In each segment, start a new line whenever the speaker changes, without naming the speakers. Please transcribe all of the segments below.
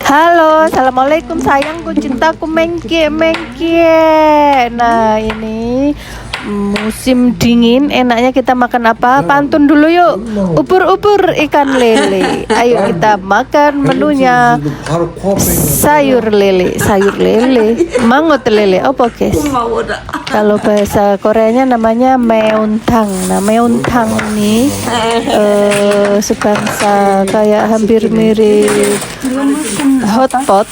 Halo, assalamualaikum sayangku, cintaku, mengke. Nah, ini musim dingin, enaknya kita makan apa? Pantun dulu yuk. Ubur-ubur ikan lele. Ayo kita makan menunya. Sayur lele, mangut lele. Apa guys? Kalau bahasa Koreanya namanya meontang. Nah, meontang ini sebangsa kayak hampir mirip hotpot,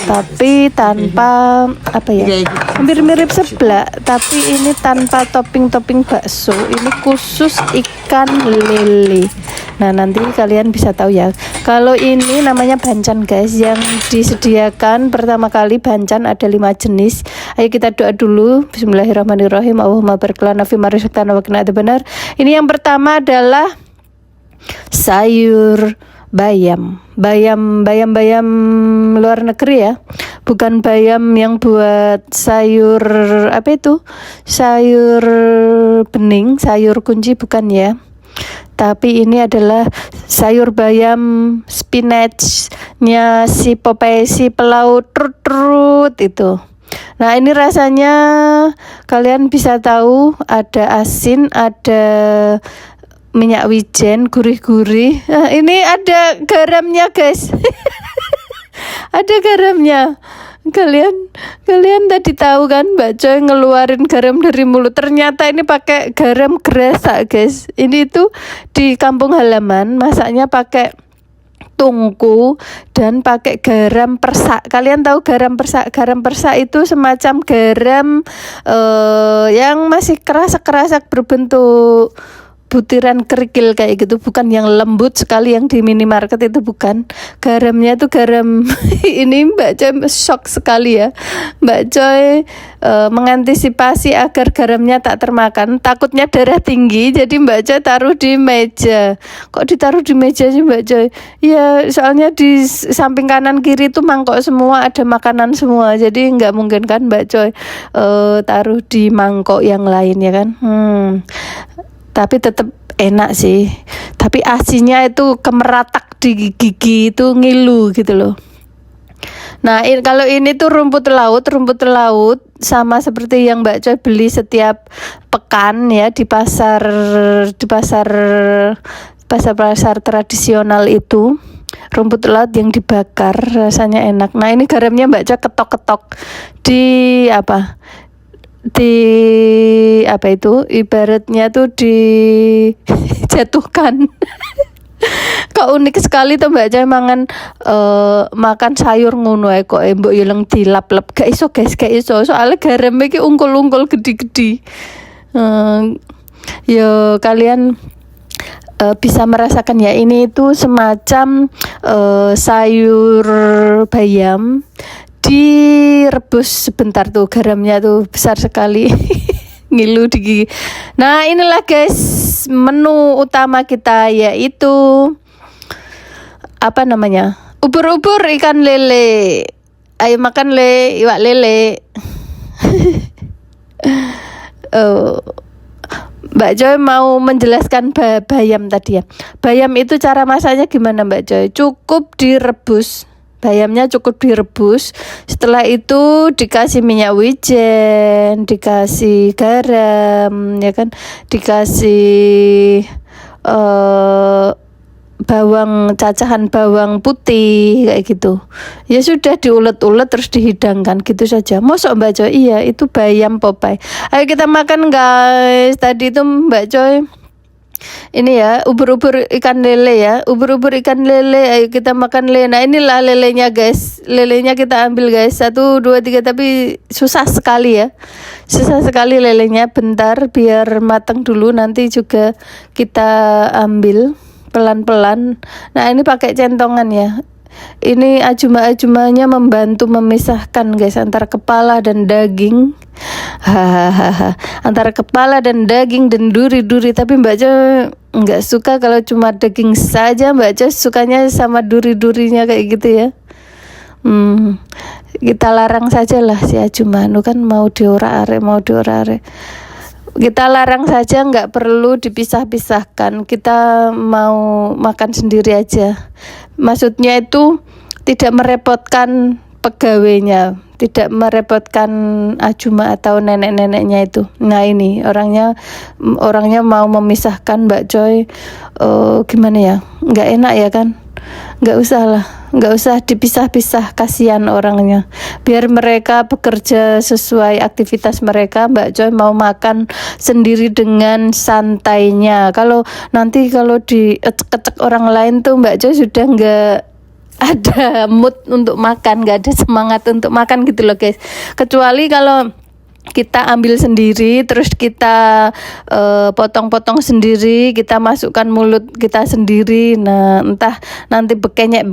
tapi tanpa apa ya? Hampir mirip seblak, tapi ini tanpa topping bakso. Ini khusus ikan lele. Nah, nanti kalian bisa tahu ya. Kalau ini namanya bancan guys, yang disediakan pertama kali bancan ada 5 jenis. Ayo kita doa dulu. Bismillahirrahmanirrahim. Allahumma barik lana fima razaqtana wa qina adzabannar. Ini yang pertama adalah sayur bayam luar negeri ya, bukan bayam yang buat sayur apa itu, sayur bening, sayur kunci, bukan ya. Tapi ini adalah sayur bayam spinachnya si Popeye, si pelaut trut itu. Nah, ini rasanya kalian bisa tahu ada asin, ada minyak wijen, gurih-gurih. Nah, ini ada garamnya guys. Ada garamnya. Kalian tadi tahu kan Mbak Coy ngeluarin garam dari mulut, ternyata ini pakai garam gerasak guys. Ini tuh di kampung halaman masaknya pakai tungku dan pakai garam persak. Kalian tahu garam persak? Garam persak itu semacam garam yang masih kerasak berbentuk butiran kerikil kayak gitu, bukan yang lembut sekali yang di minimarket itu, bukan. Garamnya itu garam ini Mbak Coy shock sekali ya. Mbak Coy mengantisipasi agar garamnya tak termakan, takutnya darah tinggi, jadi Mbak Coy taruh di meja. Kok ditaruh di meja sih Mbak Coy? Ya soalnya di samping kanan kiri itu mangkok semua, ada makanan semua, jadi nggak mungkin kan Mbak Coy taruh di mangkok yang lain ya kan. Tapi tetap enak sih. Tapi asinnya itu kemeratak di gigi, itu ngilu gitu loh. Nah, kalau ini tuh rumput laut sama seperti yang Mbak Coy beli setiap pekan ya di pasar tradisional itu. Rumput laut yang dibakar, rasanya enak. Nah, ini garamnya Mbak Coy ketok-ketok di apa itu, ibaratnya tuh dijatuhkan. Kok unik sekali tuh Mbak Coy makan sayur ngono ae kok mbok yeleng dilap-lap. Gak iso guys, soalnya garam iki ungkul-ungkul gede-gede. Yo kalian bisa merasakan ya, ini itu semacam sayur bayam direbus sebentar tuh, garamnya tuh besar sekali. Ngilu di gigi. Nah, inilah guys menu utama kita, yaitu apa namanya, ubur-ubur ikan lele. Ayo makan iwak lele. Mbak Coy mau menjelaskan bayam tadi ya. Bayam itu cara masaknya gimana Mbak Coy? Cukup direbus. Bayamnya cukup direbus. Setelah itu dikasih minyak wijen, dikasih garam, ya kan, dikasih cacahan bawang putih kayak gitu. Ya sudah, diulet-ulet terus dihidangkan gitu saja. Mosok Mbak Coy? Iya, itu bayam Popeye. Ayo kita makan guys. Tadi itu Mbak Coy ini ya, ubur-ubur ikan lele ya, ubur-ubur ikan lele. Ayo kita makan lele. Nah, inilah lelenya guys. Lelenya kita ambil guys, 1, 2, 3, tapi susah sekali ya, susah sekali lelenya. Bentar biar matang dulu, nanti juga kita ambil pelan-pelan. Nah, ini pakai centongan ya. Ini ajuma-ajumanya membantu memisahkan guys antara kepala dan daging. Antara kepala dan daging dan duri-duri. Tapi Mbak Jo nggak suka kalau cuma daging saja. Mbak Jo sukanya sama duri-durinya kayak gitu ya. Kita larang saja lah si Ajumanu kan mau diorak-arik. Kita larang saja, nggak perlu dipisah-pisahkan. Kita mau makan sendiri aja. Maksudnya itu tidak merepotkan pegawainya, tidak merepotkan Ajuma atau nenek-neneknya itu. Nah ini orangnya mau memisahkan Mbak Joy, gimana ya, nggak enak ya kan, nggak usah dipisah-pisah, kasihan orangnya, biar mereka bekerja sesuai aktivitas mereka. Mbak Joy mau makan sendiri dengan santainya. Kalau diecek-ecek orang lain tuh Mbak Joy sudah nggak ada mood untuk makan, nggak ada semangat untuk makan gitu loh guys. Kecuali kalau kita ambil sendiri, terus kita potong-potong sendiri, kita masukkan mulut kita sendiri. Nah entah nanti bekenyek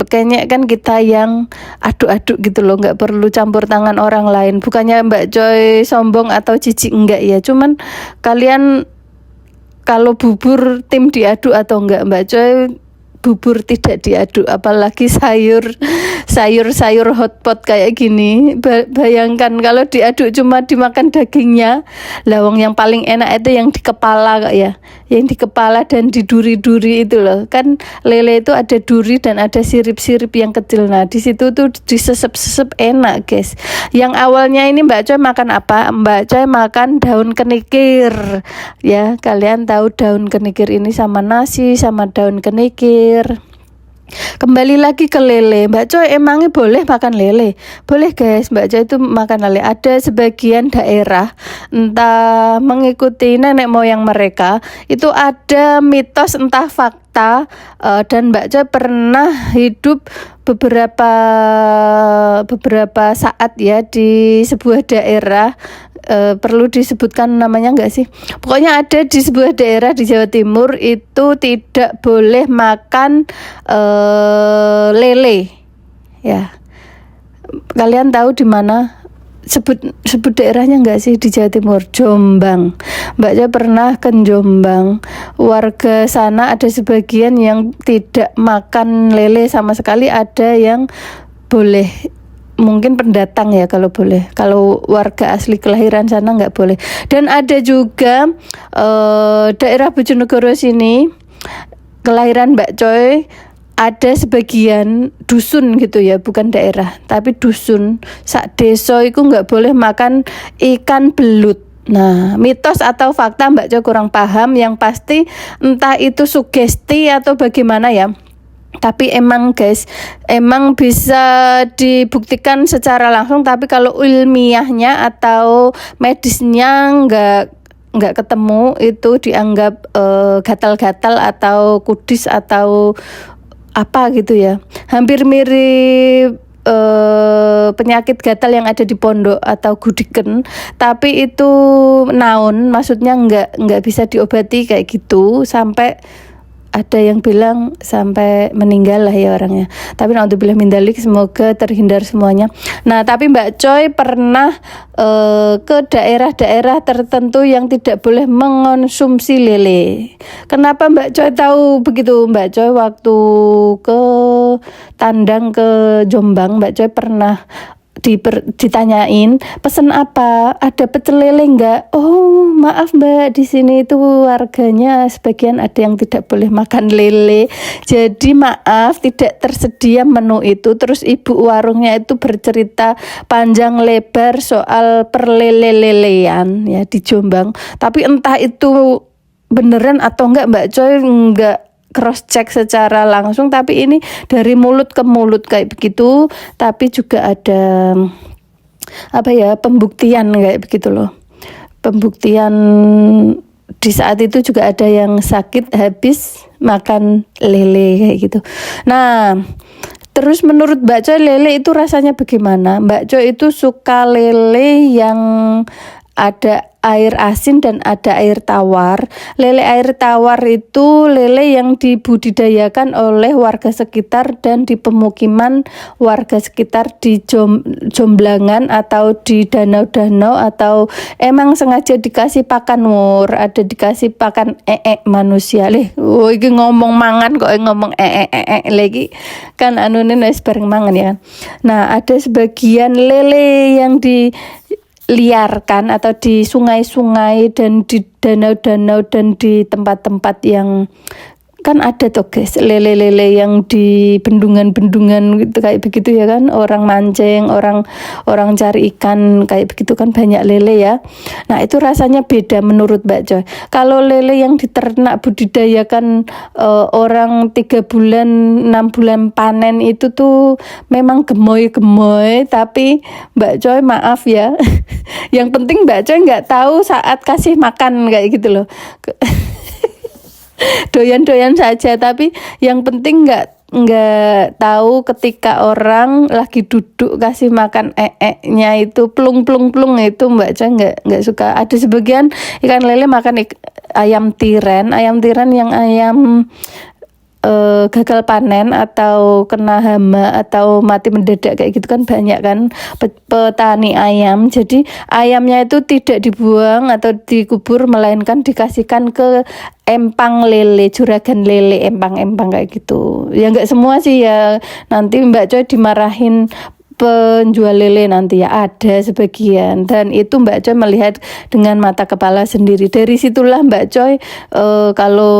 kan kita yang aduk-aduk gitu loh, nggak perlu campur tangan orang lain. Bukannya Mbak Joy sombong atau jijik, enggak ya, cuman kalian kalau bubur tim diaduk atau enggak? Mbak Joy bubur tidak diaduk, apalagi sayur hotpot kayak gini. Bayangkan kalau diaduk cuma dimakan dagingnya. Lawang yang paling enak itu yang di kepala kak ya, yang di kepala dan di duri-duri itu loh. Kan lele itu ada duri dan ada sirip-sirip yang kecil. Nah di situ tuh disesep-sesep enak guys. Yang awalnya ini Mbak Coy makan apa? Mbak Coy makan daun kenikir ya. Kalian tahu daun kenikir ini sama nasi sama daun kenikir. Kembali lagi ke lele, Mbak Coy emangnya boleh makan lele? Boleh guys, Mbak Coy itu makan lele. Ada sebagian daerah, entah mengikuti nenek moyang mereka, itu ada mitos entah fakta, dan Mbak Coy pernah hidup beberapa saat ya di sebuah daerah. Perlu disebutkan namanya enggak sih? Pokoknya ada di sebuah daerah di Jawa Timur itu tidak boleh makan lele. Ya. Kalian tahu di mana? Sebut daerahnya enggak sih di Jawa Timur? Jombang. Mbak Coy pernah ke Jombang. Warga sana ada sebagian yang tidak makan lele sama sekali, ada yang boleh. Mungkin pendatang ya kalau boleh, kalau warga asli kelahiran sana nggak boleh. Dan ada juga daerah Bojonegoro sini, kelahiran Mbak Coy, ada sebagian dusun gitu ya, bukan daerah tapi dusun, sak desa itu nggak boleh makan ikan belut. Nah, mitos atau fakta Mbak Coy kurang paham, yang pasti entah itu sugesti atau bagaimana ya. Tapi emang guys, emang bisa dibuktikan secara langsung, tapi kalau ilmiahnya atau medisnya nggak ketemu, itu dianggap gatal-gatal atau kudis atau apa gitu ya. Hampir mirip penyakit gatal yang ada di pondok atau gudiken, tapi itu naon, maksudnya nggak bisa diobati kayak gitu, sampai ada yang bilang sampai meninggal lah ya orangnya. Tapi naudzubillah min dzalik, semoga terhindar semuanya. Nah tapi Mbak Coy pernah ke daerah-daerah tertentu yang tidak boleh mengonsumsi lele. Kenapa Mbak Coy tahu begitu? Mbak Coy waktu ke Tandang ke Jombang, Mbak Coy pernah ditanyain pesen apa, ada pecel lele enggak? Oh maaf Mbak, di sini itu warganya sebagian ada yang tidak boleh makan lele, jadi maaf tidak tersedia menu itu. Terus ibu warungnya itu bercerita panjang lebar soal perlele-lelean ya di Jombang. Tapi entah itu beneran atau enggak, Mbak Coy enggak cross check secara langsung, tapi ini dari mulut ke mulut kayak begitu. Tapi juga ada apa ya, pembuktian kayak begitu loh. Pembuktian di saat itu juga ada yang sakit habis makan lele kayak gitu. Nah, terus menurut Mbak Coy lele itu rasanya bagaimana? Mbak Coy itu suka lele yang ada air asin dan ada air tawar. Lele air tawar itu lele yang dibudidayakan oleh warga sekitar dan di pemukiman warga sekitar di Jomblangan atau di danau-danau, atau emang sengaja dikasih pakan mur, ada dikasih pakan manusia. Iki ngomong mangan kok ngomong lagi kan anune wis bareng mangan ya. Nah, ada sebagian lele yang diliarkan atau di sungai-sungai dan di danau-danau dan di tempat-tempat yang kan ada tuh guys lele-lele yang di bendungan-bendungan gitu kayak begitu ya kan, orang mancing, orang cari ikan kayak begitu kan, banyak lele ya. Nah itu rasanya beda menurut Mbak Joy. Kalau lele yang diternak budidayakan orang 3 bulan 6 bulan panen itu tuh memang gemoy-gemoy, tapi Mbak Joy maaf ya yang penting Mbak Joy nggak tahu saat kasih makan kayak gitu loh. Doyan-doyan saja, tapi yang penting nggak tahu ketika orang lagi duduk kasih makan nya itu plung itu Mbak Ca nggak suka. Ada sebagian ikan lele makan ayam tiren yang ayam gagal panen atau kena hama atau mati mendadak kayak gitu kan, banyak kan petani ayam. Jadi ayamnya itu tidak dibuang atau dikubur, melainkan dikasihkan ke empang lele, juragan lele, empang kayak gitu. Ya nggak semua sih ya, nanti Mbak Coy dimarahin penjual lele nanti ya, ada sebagian, dan itu Mbak Coy melihat dengan mata kepala sendiri. Dari situlah Mbak Coy kalau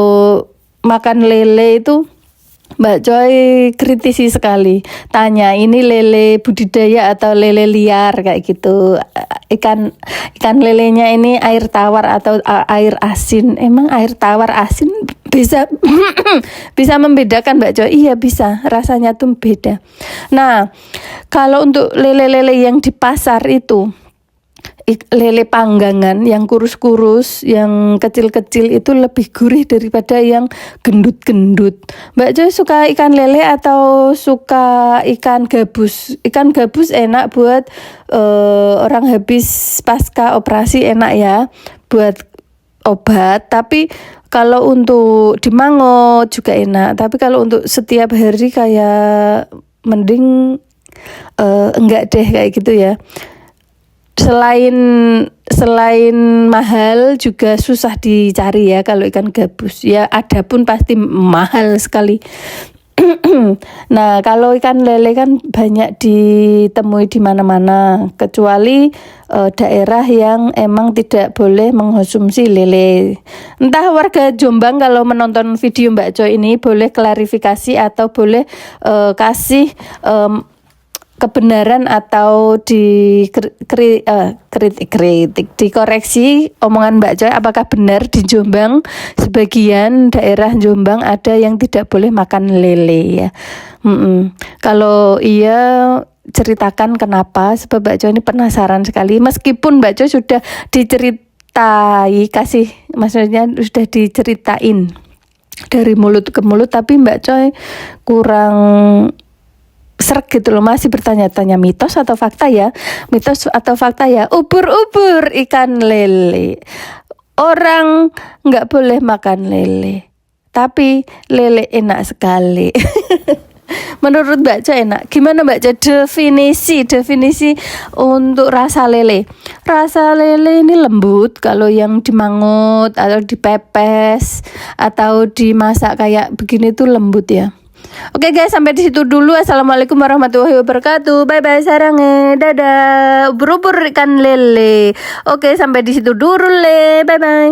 makan lele itu Mbak Coy kritisi sekali, tanya ini lele budidaya atau lele liar kayak gitu, ikan lelenya ini air tawar atau air asin. Emang air tawar asin bisa bisa membedakan Mbak Coy? Iya bisa, rasanya tuh beda. Nah kalau untuk lele-lele yang di pasar itu, lele panggangan yang kurus-kurus, yang kecil-kecil itu lebih gurih daripada yang gendut-gendut. Mbak Joy suka ikan lele atau suka ikan gabus? Ikan gabus enak buat orang habis pasca operasi, enak ya buat obat. Tapi kalau untuk dimangut juga enak. Tapi kalau untuk setiap hari kayak mending enggak deh kayak gitu ya. Selain mahal juga susah dicari ya kalau ikan gabus ya, ada pun pasti mahal sekali. Nah kalau ikan lele kan banyak ditemui di mana-mana, kecuali daerah yang emang tidak boleh mengkonsumsi lele. Entah warga Jombang kalau menonton video Mbak Coy ini boleh klarifikasi atau boleh kasih kebenaran atau kritik, dikoreksi omongan Mbak Coy, apakah benar di Jombang, sebagian daerah Jombang ada yang tidak boleh makan lele ya. Kalau iya ceritakan kenapa, sebab Mbak Coy ini penasaran sekali, meskipun Mbak Coy sudah maksudnya sudah diceritain dari mulut ke mulut, tapi Mbak Coy kurang serg gitu loh, masih bertanya-tanya mitos atau fakta ya, ubur-ubur ikan lele, orang nggak boleh makan lele, tapi lele enak sekali. Menurut Mbak Coy enak. Gimana Mbak Coy definisi untuk rasa lele? Rasa lele ini lembut kalau yang dimangut atau dipepes atau dimasak kayak begini tuh lembut ya. Oke guys, sampai di situ dulu. Assalamualaikum warahmatullahi wabarakatuh. Bye bye sarange. Dadah. Ubur-ubur ikan lele. Oke, sampai di situ dulu le. Bye bye.